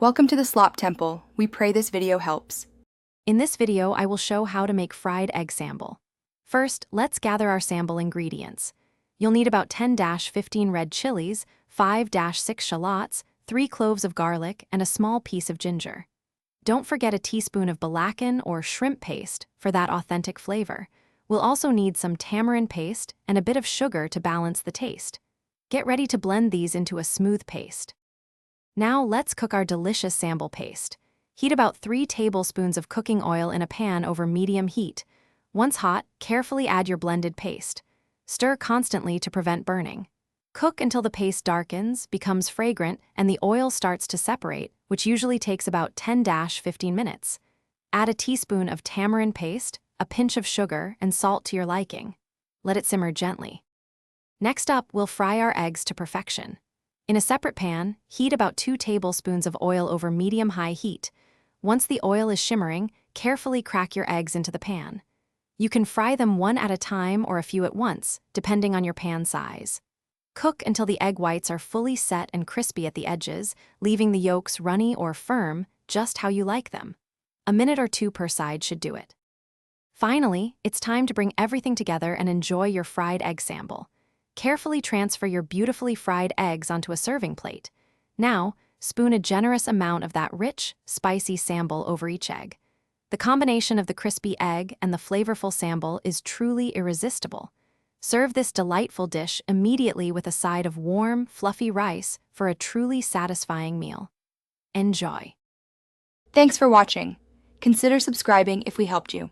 Welcome to the Slop Temple. We pray this video helps. In this video, I will show how to make fried egg sambal. First, let's gather our sambal ingredients. You'll need about 10-15 red chilies, 5-6 shallots, 3 cloves of garlic, and a small piece of ginger. Don't forget a teaspoon of belacan or shrimp paste for that authentic flavor. We'll also need some tamarind paste and a bit of sugar to balance the taste. Get ready to blend these into a smooth paste. Now let's cook our delicious sambal paste. Heat about 3 tablespoons of cooking oil in a pan over medium heat. Once hot, carefully add your blended paste. Stir constantly to prevent burning. Cook until the paste darkens, becomes fragrant, and the oil starts to separate, which usually takes about 10-15 minutes. Add a teaspoon of tamarind paste, a pinch of sugar, and salt to your liking. Let it simmer gently. Next up, we'll fry our eggs to perfection. In a separate pan, heat about 2 tablespoons of oil over medium-high heat. Once the oil is shimmering, carefully crack your eggs into the pan. You can fry them one at a time or a few at once, depending on your pan size. Cook until the egg whites are fully set and crispy at the edges, leaving the yolks runny or firm, just how you like them. A minute or 2 per side should do it. Finally, it's time to bring everything together and enjoy your fried egg sambal. Carefully transfer your beautifully fried eggs onto a serving plate. Now, spoon a generous amount of that rich, spicy sambal over each egg. The combination of the crispy egg and the flavorful sambal is truly irresistible. Serve this delightful dish immediately with a side of warm, fluffy rice for a truly satisfying meal. Enjoy. Thanks for watching. Consider subscribing if we helped you.